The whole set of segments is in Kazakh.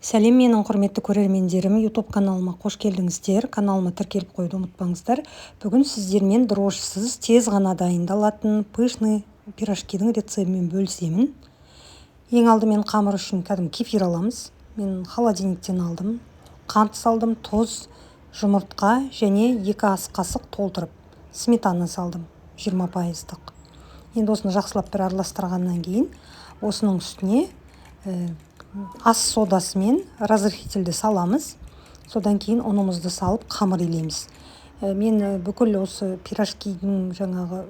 Сәлем, менің құрметті көрермендерім, YouTube каналыма қош келдіңіздер. Каналыма тіркеліп қойды ұмытпаңыздар. Бүгін сіздермен дрожжсыз тез ғана дайындалатын пышный пирожкидің рецептімен бөлісемін. Ең алдымен қамыр үшін кефир аламыз. Мен холодильниктен алдым. Қант салдым, тұз, жұмыртқа және 2 ас қасық толтырып, сметана салдым 20%. Енді осыны жақсылап бір араластырғаннан кейін, осының үстіне ас содасы мен разрыхительді саламыз. Содан кейін ұнымызды салып қамыр илейміз. Мен бүкіл осы пирожкидің жаңағы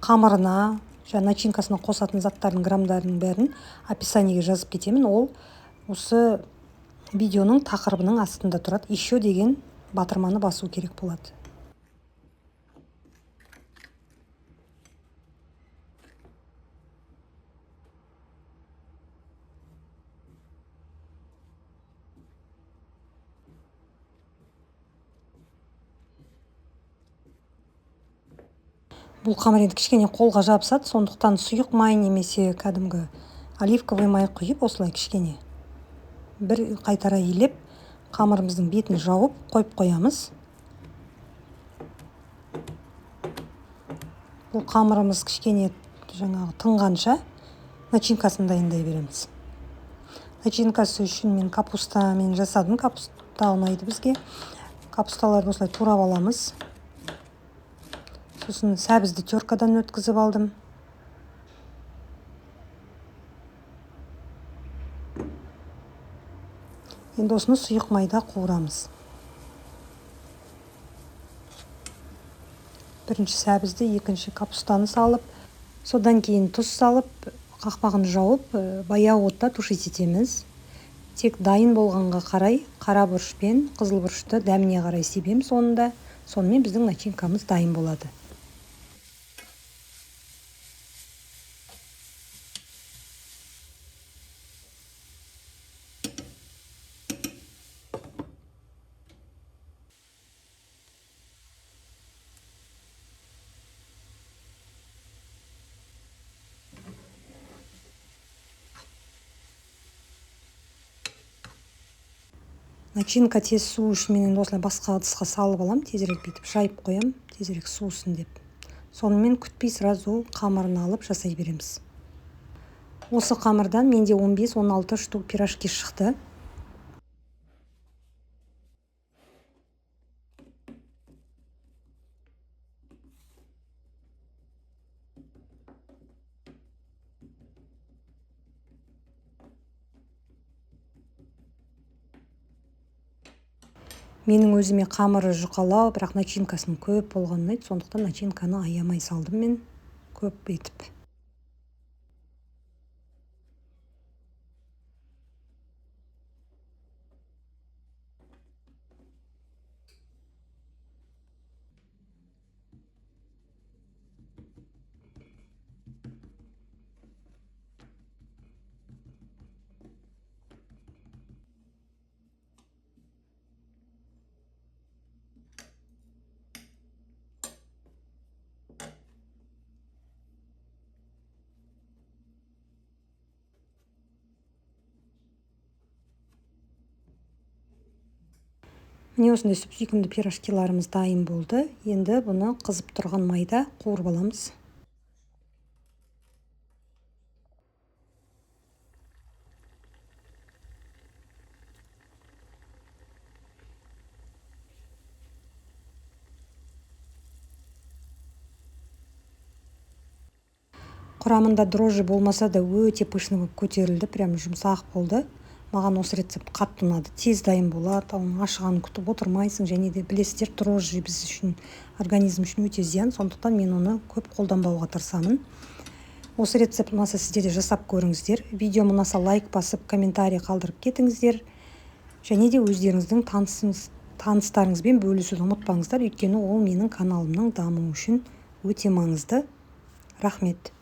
қамырына, начинкасына қосатын заттардың граммдарының бәрін описаниеге жазып кетемін. Ол осы видеоның тақырыбының астында тұрады. Еще деген батырманы басу керек болады. Бұл қамыр енді кішкене қолға жабысады, сондықтан сұйық май немесе кәдімгі оливковый май құйып, осылай кішкене бір қайтара илеп, қамырымыздың бетін жауып қойып қоямыз. Бұл қамырымыз кішкене жаңағы тыңғанша начинкасын дайындай береміз. Начинкасы үшін мен капустамен жасадым. Капуста ұнайды бізге. Капусталарды осылай турап аламыз. Сосын сәбізді теркадан өткізіп алдым. Енді осыны сұйық майда қуырамыз. Бірінші сәбізді, екінші капустаны салып, содан кейін тұз салып, қақпағын жауып, баяу отта тушить етеміз. Тек дайын болғанға қарай қара бұрыш пен қызыл бұрышты дәміне қарай себеміз соңында. Сонымен біздің начинкамыз дайын болады. Начинка тез су үшін мен осылай басқа ыдысқа салып алам, тезірек бүйтіп жайып қоям, тезірек суысын деп. Сонымен күтпей сразу қамырын алып жасай береміз. Осы қамырдан менде 15-16 штук пирожки шықты. Менің өзіме қамыры жұқалау, бірақ начинкасының көп болғанын ұнайды, сондықтан начинканы аямай салдым мен көп етіп. Міне осындай сүйкімді пирожкиларымыз дайын болды. Енді бұны қызып тұрған майда қуырып аламыз. Құрамында дрожжи болмаса да өте пышный болып көтерілді, прям жұмсақ болды. Маған осы рецепт қатты ұнады. Тез дайын болады, ашығанын күтіп отырмайсың, және де білесіздер, дрожжи біз үшін, организм үшін өте зиян, сондықтан мен оны көп қолданбауға тырысамын. Осы рецепт ұнаса сіздер де жасап көріңіздер. Видео ұнаса лайк басып, комментарий қалдырып кетіңіздер. Және де өздеріңіздің таныстарыңызбен бөлісуді ұмытпаңыздар, өйткені ол менің каналымның дамуы үшін өте маңызды. Рахмет.